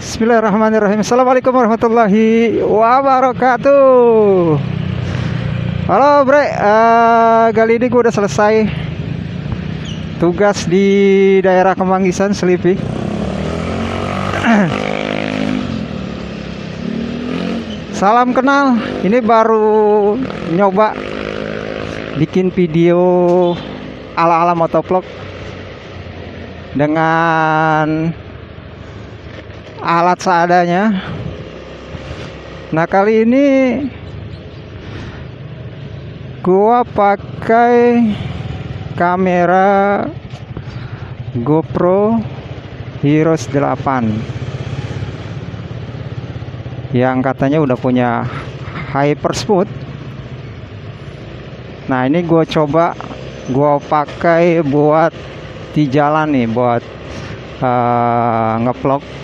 Bismillahirrahmanirrahim. Assalamualaikum warahmatullahi wabarakatuh. Halo bre, kali ini gue udah selesai tugas di daerah Kemanggisan, Selipi. Salam kenal, ini baru nyoba bikin video ala-ala motovlog dengan alat seadanya. Nah, kali ini gua pakai kamera GoPro Hero 8 yang katanya udah punya hyper smooth. Nah, ini gua coba pakai buat di jalan nih, buat ngevlog.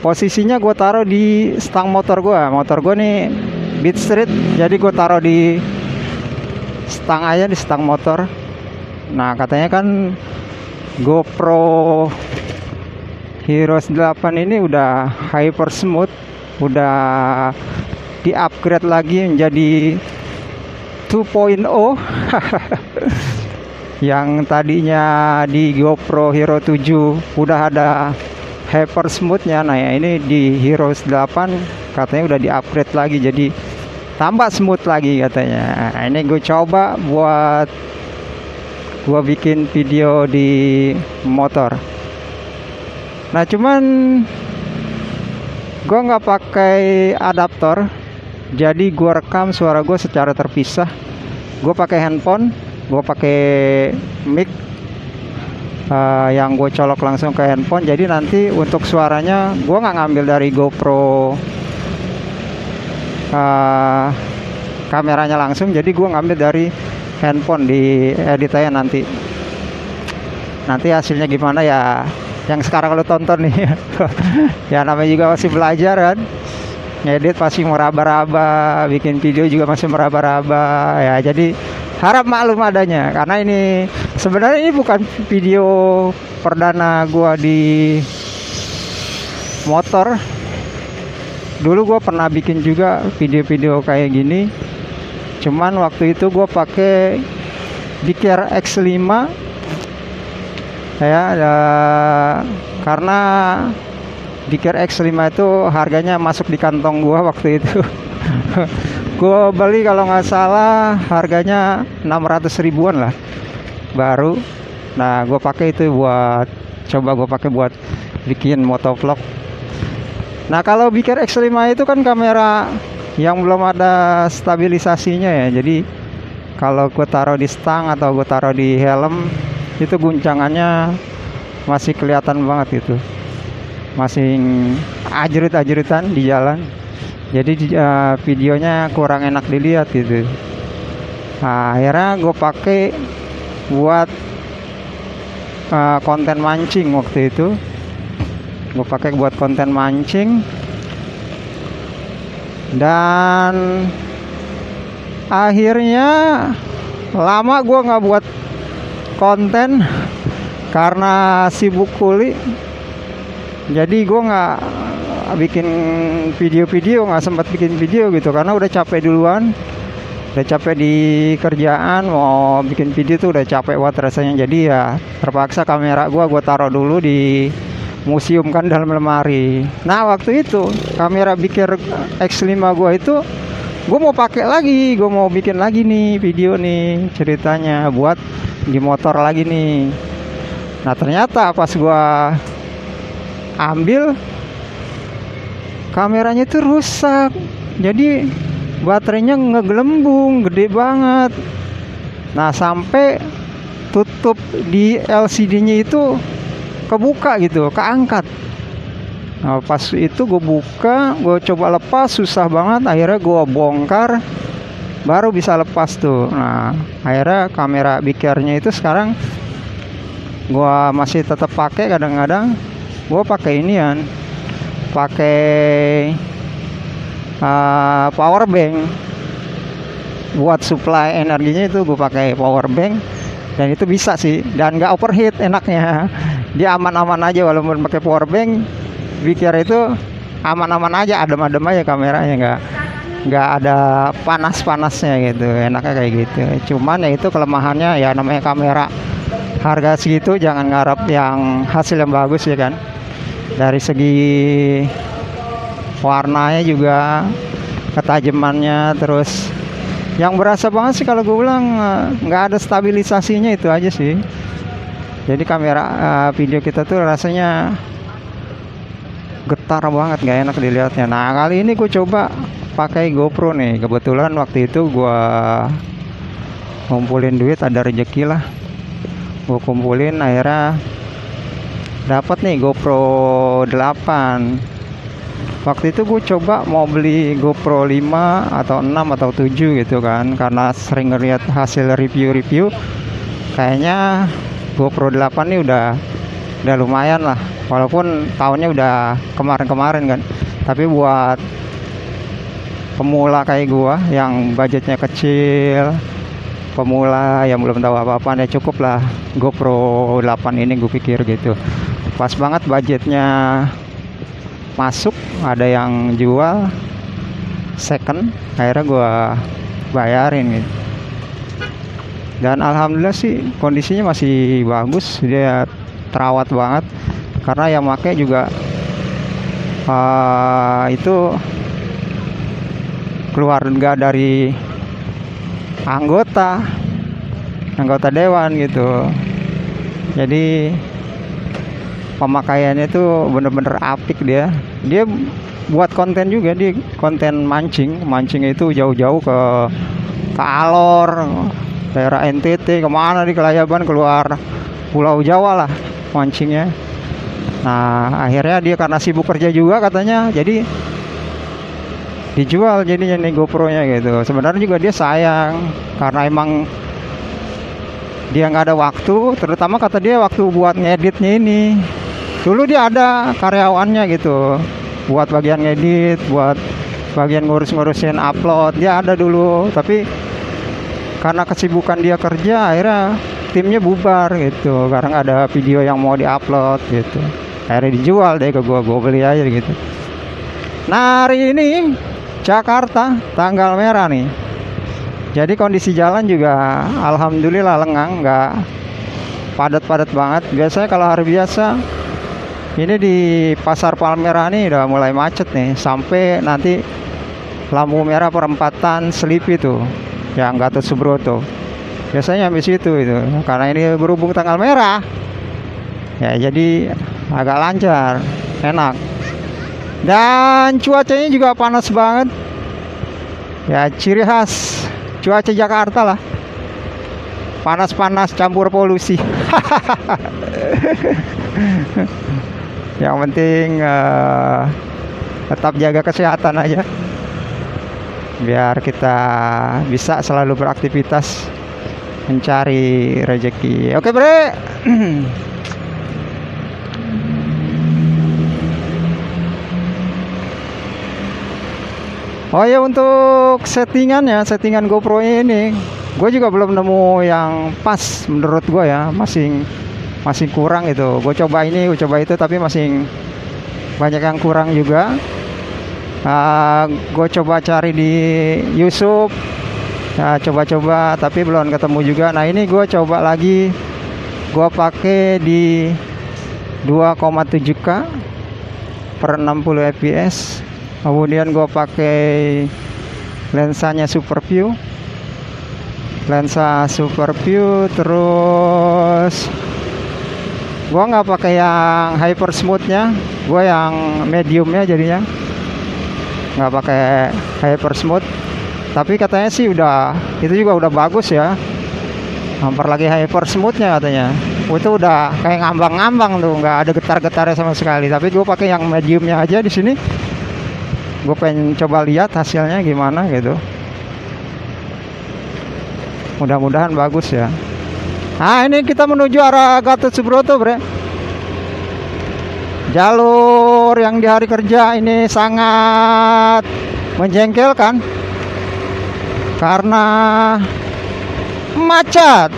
Posisinya gue taruh di stang motor gue nih Beat Street, jadi gue taruh di stang aja, di stang motor. Nah, katanya kan GoPro Hero 8 ini udah hyper smooth, udah di upgrade lagi menjadi 2.0. Yang tadinya di GoPro Hero 7 udah ada hyper smoothnya. Nah, ya ini di Hero 8 katanya udah di upgrade lagi jadi tambah smooth lagi katanya. Nah, ini gue coba buat gue bikin video di motor. Nah, cuman gue nggak pakai adaptor, jadi gue rekam suara gue secara terpisah. Gue pakai handphone, gue pakai mic yang gue colok langsung ke handphone. Jadi nanti untuk suaranya gue nggak ngambil dari GoPro kameranya langsung, jadi gue ngambil dari handphone di edit aja nanti hasilnya gimana ya yang sekarang lo tonton nih. Ya namanya juga masih belajar kan, ngedit pasti meraba-raba, bikin video juga masih meraba-raba ya. Jadi harap maklum adanya, karena ini sebenarnya ini bukan video perdana gua di motor. Dulu gua pernah bikin juga video-video kayak gini, cuman waktu itu gua pakai Biker X5 ya, karena Biker X5 itu harganya masuk di kantong gua waktu itu. Gue beli kalau nggak salah harganya 600 ribuan lah baru. Nah, gue pakai itu buat buat bikin motovlog. Nah, kalau Biker X5 itu kan kamera yang belum ada stabilisasinya ya. Jadi kalau gue taruh di stang atau gue taruh di helm itu guncangannya masih kelihatan banget itu. Masih ajrit-ajritan di jalan. Jadi videonya kurang enak dilihat gitu. Nah, akhirnya gue pakai buat konten mancing waktu itu. Gue pakai buat konten mancing, dan akhirnya lama gue nggak buat konten karena sibuk kuliah. Jadi gue nggak bikin video-video, nggak sempat bikin video gitu karena udah capek duluan, udah capek di kerjaan. Mau bikin video tuh udah capek banget rasanya. Jadi ya terpaksa kamera gue taruh dulu di museum kan, dalam lemari. Nah, waktu itu kamera Biker X5 gue itu gue mau pakai lagi, gue mau bikin lagi nih video nih ceritanya buat di motor lagi nih. Nah, ternyata pas gue ambil, kameranya itu rusak. Jadi baterainya ngegelembung gede banget. Nah, sampai tutup di LCD-nya itu kebuka gitu, keangkat. Nah, pas itu gue buka, gue coba lepas, susah banget. Akhirnya gue bongkar, baru bisa lepas tuh. Nah, akhirnya kamera Bikernya itu sekarang gue masih tetap pakai. Kadang-kadang gue pakai inian, pakai power bank buat supply energinya. Itu gue pakai power bank dan itu bisa sih, dan nggak overheat, enaknya dia aman-aman aja walaupun pakai power bank. Vicar itu aman-aman aja, adem-adem aja kameranya, nggak ada panas-panasnya gitu, enaknya kayak gitu. Cuman ya itu kelemahannya, ya namanya kamera harga segitu jangan ngarep yang hasil yang bagus ya kan. Dari segi warnanya juga, ketajamannya, terus yang berasa banget sih kalau gue bilang nggak ada stabilisasinya, itu aja sih. Jadi kamera video kita tuh rasanya getar banget, nggak enak dilihatnya. Nah kali ini gue coba pakai GoPro nih. Kebetulan waktu itu gue ngumpulin duit, ada rezeki lah, gue kumpulin, akhirnya dapat nih GoPro 8. Waktu itu gue coba mau beli GoPro 5 atau 6 atau 7 gitu kan, karena sering ngeliat hasil review-review, kayaknya GoPro 8 nih udah lumayan lah, walaupun tahunnya udah kemarin-kemarin kan. Tapi buat pemula kayak gua yang budgetnya kecil, pemula yang belum tahu apa-apa, ya cukup lah GoPro 8 ini, gue pikir gitu. Pas banget budgetnya masuk, ada yang jual second, akhirnya gua bayarin gitu. Dan alhamdulillah sih kondisinya masih bagus, dia terawat banget, karena yang pakai juga itu keluarga dari anggota dewan gitu. Jadi pemakaiannya itu bener-bener apik. Dia buat konten juga, di konten mancing itu jauh-jauh ke Alor, daerah NTT, kemana di Kelayaban, keluar Pulau Jawa lah mancingnya. Nah akhirnya dia karena sibuk kerja juga katanya, jadi dijual jadinya nih GoPro-nya gitu. Sebenarnya juga dia sayang, karena emang dia nggak ada waktu, terutama kata dia waktu buat ngeditnya ini. Dulu dia ada karyawannya gitu, buat bagian ngedit, buat bagian ngurus-ngurusin upload, dia ada dulu. Tapi karena kesibukan dia kerja, akhirnya timnya bubar gitu, karena nggak ada video yang mau diupload gitu. Akhirnya dijual deh ke gua beli aja gitu. Nah hari ini Jakarta tanggal merah nih, jadi kondisi jalan juga alhamdulillah lengang, nggak padat-padat banget. Biasanya kalau hari biasa ini di Pasar Palmerah nih udah mulai macet nih, sampai nanti lampu merah perempatan Selipi tuh, yang Gatot Subroto. Biasanya habis itu karena ini berhubung tanggal merah ya, jadi agak lancar, enak. Dan cuacanya juga panas banget ya, ciri khas cuaca Jakarta lah, panas-panas campur polusi. Yang penting tetap jaga kesehatan aja, biar kita bisa selalu beraktivitas mencari rezeki. Oke bre. Oh ya, untuk settingan GoPro ini, gue juga belum nemu yang pas menurut gue ya, masih kurang itu. Gue coba ini, gue coba itu, tapi masih banyak yang kurang juga. Gue coba cari di YouTube, coba-coba, tapi belum ketemu juga. Nah ini gue coba lagi, gue pakai di 2,7K per 60 fps. Kemudian gue pakai lensanya Super View, terus gue nggak pakai yang hyper smoothnya, gue yang mediumnya, jadinya nggak pakai hyper smooth. Tapi katanya sih itu juga udah bagus ya, hampir lagi hyper smoothnya katanya. Itu udah kayak ngambang-ngambang tuh, nggak ada getar-getarnya sama sekali. Tapi gue pakai yang mediumnya aja di sini. Gue pengen coba lihat hasilnya gimana gitu. Mudah-mudahan bagus ya. Nah ini kita menuju arah Gatot Subroto bre. Jalur yang di hari kerja ini sangat menjengkelkan karena macet.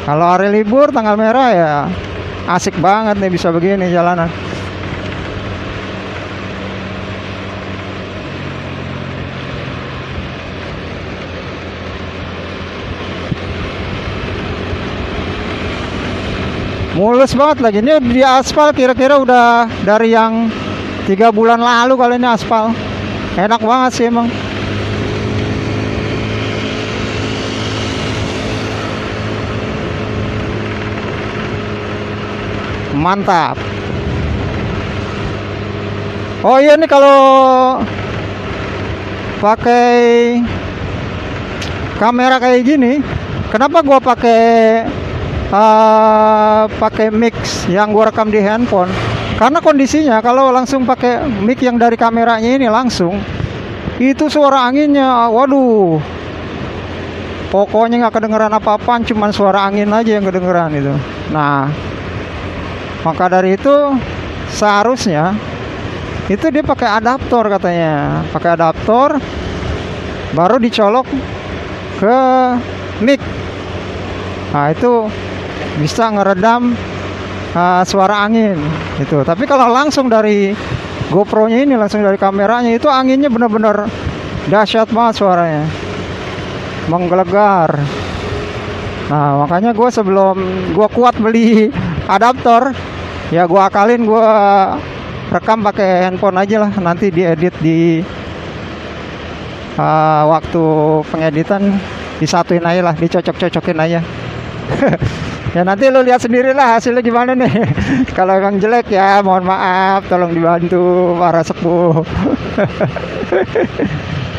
Kalau hari libur tanggal merah ya asik banget nih bisa begini jalanan. Mulus banget lagi. Ini di aspal kira-kira udah dari yang 3 bulan lalu kali ini aspal. Enak banget sih emang. Mantap. Oh iya nih kalau pakai kamera kayak gini, kenapa gua pakai mix yang gua rekam di handphone? Karena kondisinya kalau langsung pakai mic yang dari kameranya ini langsung, itu suara anginnya, waduh, pokoknya nggak kedengeran apa-apaan, cuman suara angin aja yang kedengeran itu. Nah, maka dari itu seharusnya itu dia pakai adaptor katanya, pakai adaptor baru dicolok ke mic. Nah itu bisa ngeredam suara angin itu. Tapi kalau langsung dari GoPro-nya ini, langsung dari kameranya, itu anginnya benar-benar dahsyat banget suaranya, menggelegar. Nah makanya gue sebelum gue kuat beli adaptor, ya gue akalin, gue rekam pakai handphone aja lah, nanti diedit di waktu pengeditan disatuin aja lah, dicocok-cocokin aja. Ya nanti lu lihat sendiri lah hasilnya gimana nih. Kalau emang jelek ya mohon maaf, tolong dibantu para sepuh.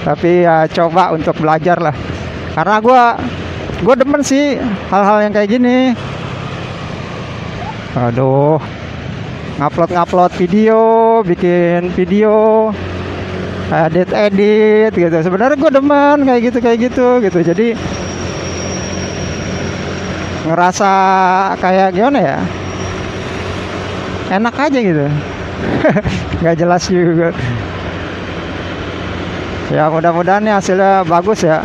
Tapi ya coba untuk belajar lah, karena gue demen sih hal-hal yang kayak gini. Aduh, ngupload video, bikin video, edit gitu. Sebenarnya gue demen kayak gitu. Jadi ngerasa kayak gimana ya, enak aja gitu. Nggak jelas juga. Ya mudah-mudahan nih hasilnya bagus ya,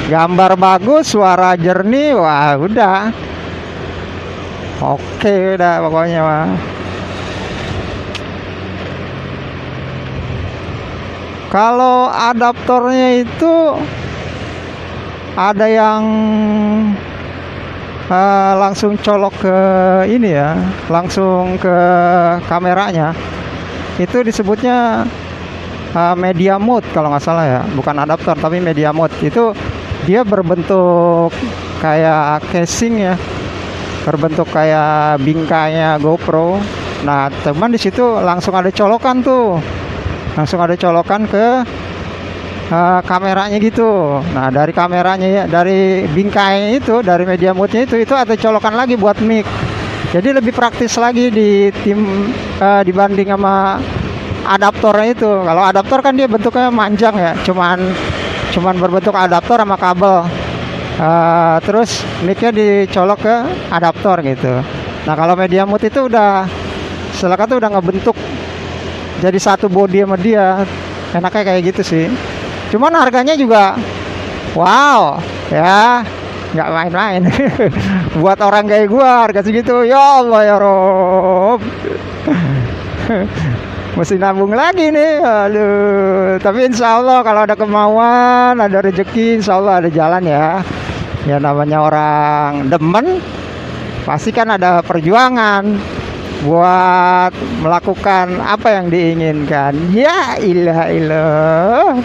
gambar bagus, suara jernih, wah udah oke udah pokoknya mah. Kalau adaptornya itu ada yang langsung colok ke ini ya, langsung ke kameranya. Itu disebutnya media mode kalau nggak salah ya, bukan adaptor tapi media mode. Itu dia berbentuk kayak casing ya, berbentuk kayak bingkainya GoPro. Nah teman di situ langsung ada colokan tuh, langsung ada colokan ke kameranya gitu. Nah dari kameranya ya, dari bingkai itu, dari media mode-nya itu ada colokan lagi buat mic. Jadi lebih praktis lagi dibanding sama adaptornya itu. Kalau adaptor kan dia bentuknya manjang ya, cuman berbentuk adaptor sama kabel. Terus mic-nya dicolok ke adaptor gitu. Nah kalau media mode itu udah silakan tuh udah ngebentuk jadi satu body sama dia. Enaknya kayak gitu sih. Cuman harganya juga wow ya, nggak main-main. Buat orang kayak gua harga segitu, ya Allah ya Rob. Mesti nabung lagi nih, aduh. Tapi insya Allah kalau ada kemauan, ada rezeki, insya Allah ada jalan ya. Ya namanya orang demen, pasti kan ada perjuangan buat melakukan apa yang diinginkan. Ya ilah.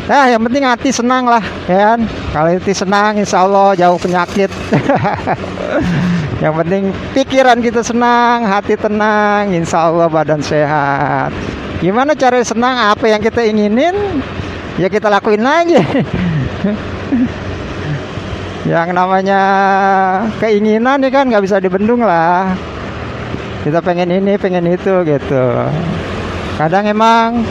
Nah yang penting hati senang lah ya kan. Kalau hati senang insya Allah jauh penyakit. Yang penting pikiran kita senang, hati tenang, insya Allah badan sehat. Gimana cara senang? Apa yang kita inginin ya kita lakuin aja. Yang namanya keinginan nih kan nggak bisa dibendung lah. Kita pengen ini, pengen itu gitu. Kadang emang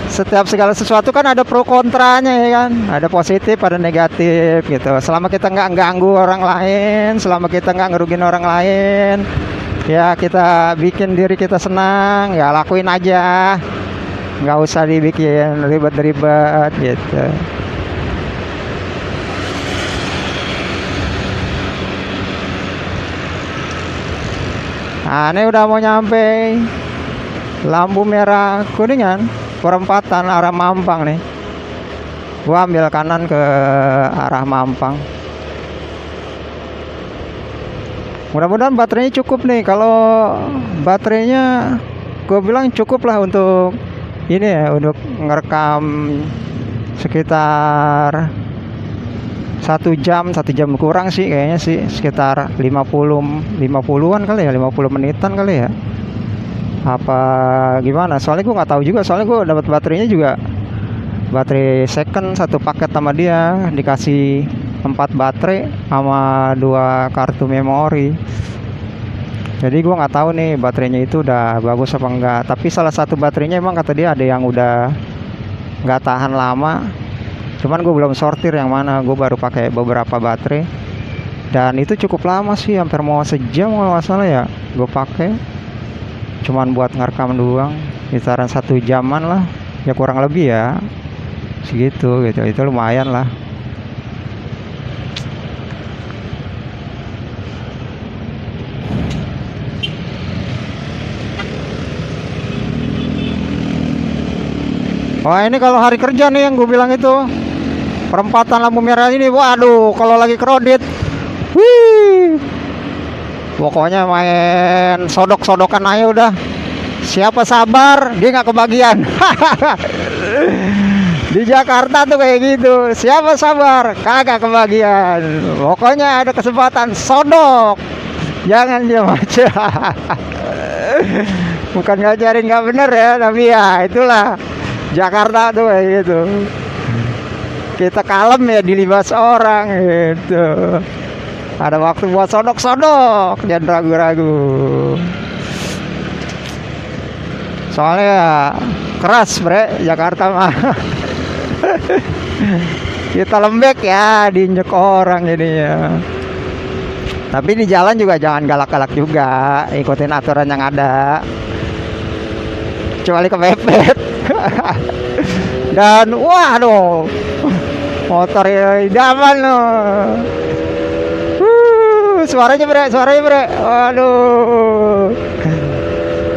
setiap segala sesuatu kan ada pro kontranya ya kan. Ada positif, ada negatif gitu. Selama kita nggak ganggu orang lain, selama kita nggak ngerugin orang lain, ya kita bikin diri kita senang, ya lakuin aja. Nggak usah dibikin ribet-ribet gitu. Nah, ini udah mau nyampe lampu merah Kuningan, perempatan arah Mampang nih. Gua ambil kanan ke arah Mampang. Mudah-mudahan baterainya cukup nih. Kalau baterainya gue bilang cukup lah untuk ini ya, untuk ngerekam sekitar 1 jam kurang sih kayaknya sih, sekitar 50-an kali ya, 50 menitan kali ya. Apa gimana? Soalnya gue nggak tahu juga. Soalnya gue dapat baterainya juga baterai second satu paket sama dia, dikasih 4 baterai sama 2 kartu memori. Jadi gue nggak tahu nih baterainya itu udah bagus apa enggak. Tapi salah satu baterainya emang kata dia ada yang udah nggak tahan lama. Cuman gue belum sortir yang mana. Gue baru pakai beberapa baterai dan itu cukup lama sih, hampir mau sejam kalau nggak salah ya gue pakai. Cuman buat ngerekam doang, kisaran 1 jaman lah ya, kurang lebih ya segitu gitu. Itu lumayan lah. Wah, ini kalau hari kerja nih yang gue bilang itu, perempatan lampu merah ini, waduh, kalau lagi kredit, wih, pokoknya main sodok-sodokan aja udah. Siapa sabar, dia nggak kebagian. Di Jakarta tuh kayak gitu, siapa sabar, kagak kebagian. Pokoknya ada kesempatan sodok, jangan diam aja. Bukan ngajarin nggak bener ya, tapi ya itulah Jakarta tuh kayak gitu. Kita kalem ya dilibas orang gitu. Ada waktu buat sodok-sodok, jangan ragu-ragu. Soalnya ya keras bre Jakarta mah. Kita lembek ya, diinjek orang jadinya. Tapi di jalan juga jangan galak-galak juga, ikutin aturan yang ada. Kecuali kepepet. Dan waduh, motor idaman loh. Suaranya bre. Waduh.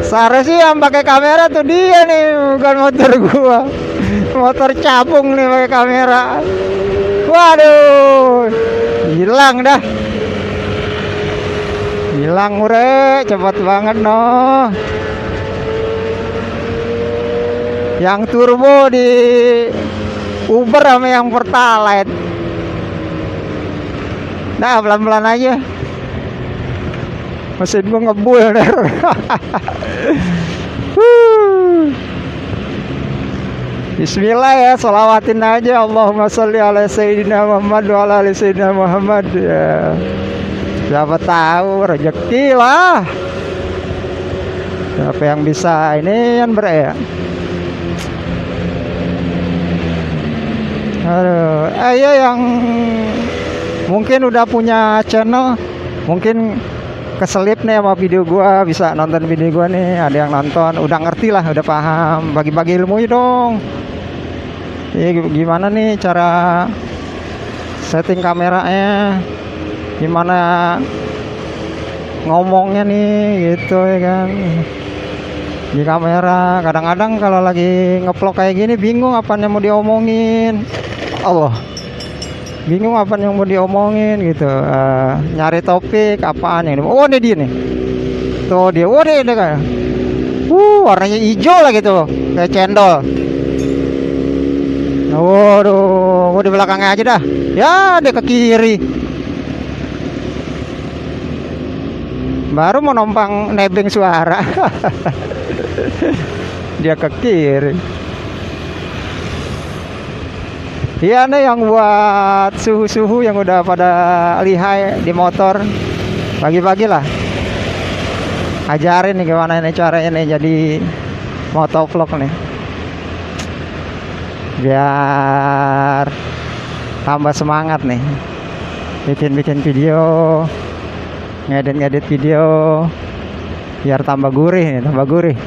Seharusnya yang pakai kamera tuh dia nih, bukan motor gua. Motor cabung nih pakai kamera. Waduh. Hilang dah. Hilang bre, cepet banget noh. Yang turbo di Uber sama yang Pertalite. Nah, pelan-pelan aja. Mesin gua ngebul nih. Bismillah ya, selawatin aja. Allahumma sholli ala sayyidina Muhammad wa ala ali sayyidina Muhammad ya. Siapa tahu rezeki lah. Siapa yang bisa ini yang ya. Aduh, ayo yang mungkin udah punya channel, mungkin keselip nih sama video gua, bisa nonton video gua nih. Ada yang nonton, udah ngerti lah, udah paham. Bagi-bagi ilmunya dong. Ini gimana nih cara setting kameranya, gimana ngomongnya nih gitu ya kan. Di kamera kadang-kadang kalau lagi ngevlog kayak gini bingung apa yang mau diomongin. Allah, bingung apa yang mau diomongin gitu. Nyari topik apaan yang oh ini dia nih, tuh dia, oh dia kan, warnanya hijau lah gitu, kayak cendol. Waduh, gua di belakangnya aja dah. Ya, dia ke kiri. Baru mau numpang nebeng suara. Dia ke kiri. Iya nih yang buat suhu-suhu yang udah pada lihai di motor, bagi-bagi lah. Ajarin nih gimana nih caranya nih jadi motovlog nih, biar tambah semangat nih bikin video, ngedit video, biar tambah gurih nih, tambah gurih.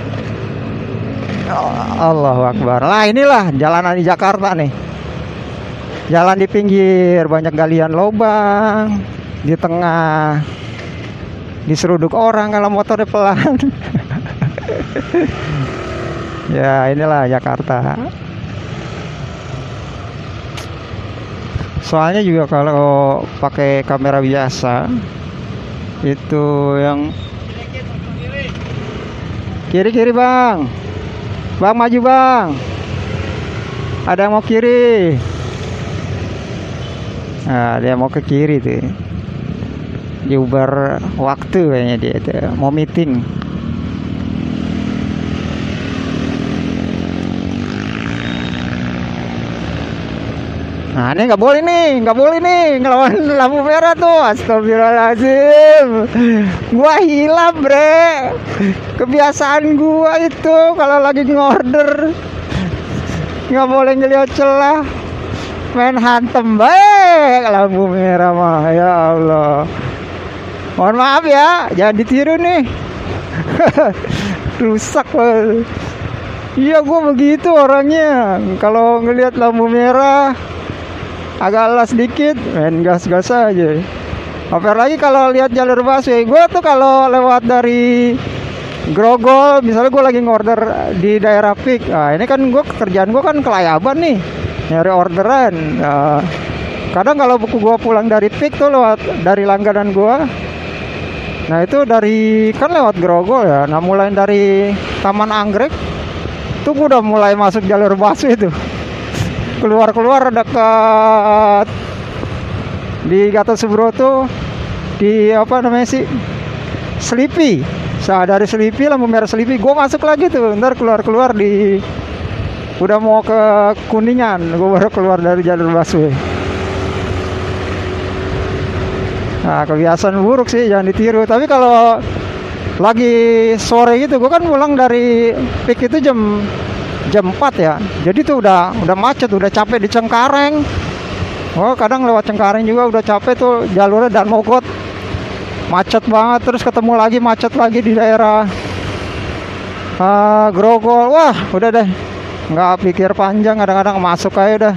Allahu Akbar. Lah inilah jalanan di Jakarta nih. Jalan di pinggir banyak galian lubang, di tengah diseruduk orang kalau motornya pelan. Ya inilah Jakarta. Soalnya juga kalau pakai kamera biasa itu yang kiri bang, maju bang, ada yang mau kiri. Nah, dia mau ke kiri tuh, diubar waktu kayaknya dia tuh, mau meeting. Nah ini nggak boleh nih ngelawan lampu merah tuh. Astagfirullahaladzim, gua hilap bre. Kebiasaan gua itu kalau lagi ngorder nggak boleh ngeliat celah, main hantem baik lampu merah mah. Ya Allah, mohon maaf ya, jangan ditiru nih. Rusak loh. Iya gua begitu orangnya, kalau ngelihat lampu merah agak las dikit main gas-gas aja. Apalagi kalau lihat jalur busway, gue tuh kalau lewat dari Grogol, misalnya gue lagi ngorder di daerah Pik. Nah, ini kan kerjaan gue kan kelayaban nih, nyari orderan. Nah, kadang kalau gue pulang dari Pik tuh lewat dari langganan gue. Nah itu dari kan lewat Grogol ya. Nah mulai dari Taman Anggrek tuh gue udah mulai masuk jalur busway tuh. Keluar dekat di Gatot Subroto, di apa namanya sih, Selipi. Dari Selipi, lampu merah Selipi, gue masuk lagi tuh. Ntar keluar di udah mau ke Kuningan, gue baru keluar dari jalur busway. Nah kebiasaan buruk sih, jangan ditiru. Tapi kalau lagi sore gitu, gue kan pulang dari Pik itu jam 4 ya. Jadi tuh udah macet, udah capek di Cengkareng. Oh, kadang lewat Cengkareng juga udah capek tuh, jalurnya dan mogot. Macet banget, terus ketemu lagi macet lagi di daerah Grogol. Wah, udah deh. Nggak pikir panjang, kadang-kadang masuk aja udah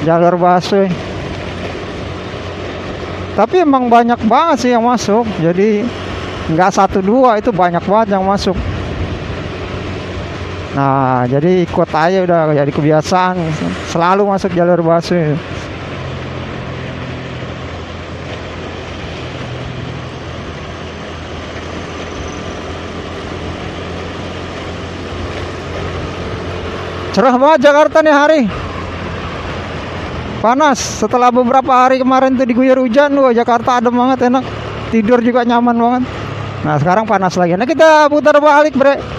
jalur busway. Tapi emang banyak banget sih yang masuk. Jadi nggak 1-2, itu banyak banget yang masuk. Nah jadi ikut aja udah jadi kebiasaan, selalu masuk jalur busway. Cerah banget Jakarta nih hari, panas. Setelah beberapa hari kemarin tuh diguyur hujan, wah Jakarta adem banget, enak, tidur juga nyaman banget. Nah sekarang panas lagi. Nah kita putar balik bre.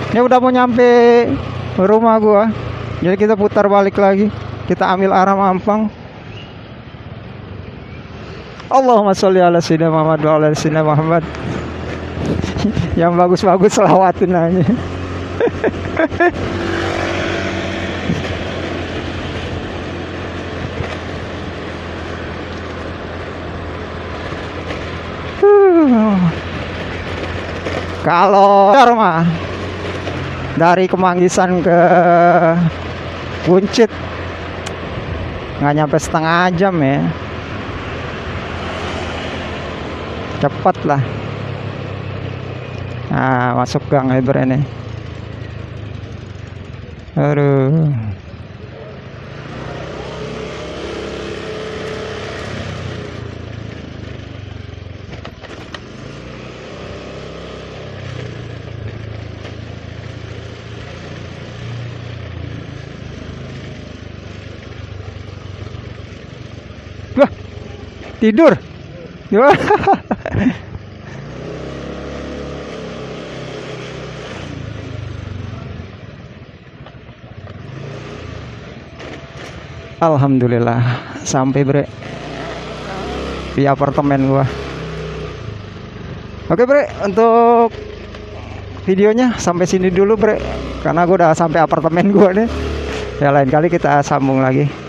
Ini udah mau nyampe rumah gua. Jadi kita putar balik lagi. Kita ambil arah Mampang. Allahumma sholli ala sayyidina Muhammad wa ala sayyidina Muhammad. Yang bagus-bagus selawatin aja. Kalau mah dari Kemanggisan ke Buncit nggak nyampe setengah jam ya, cepet lah. Nah masuk gang lebar ini. Aduh. Wah, tidur. Alhamdulillah sampai bre di apartemen gua. Oke bre, untuk videonya sampai sini dulu bre, karena gua udah sampai apartemen gua nih. Ya lain kali kita sambung lagi.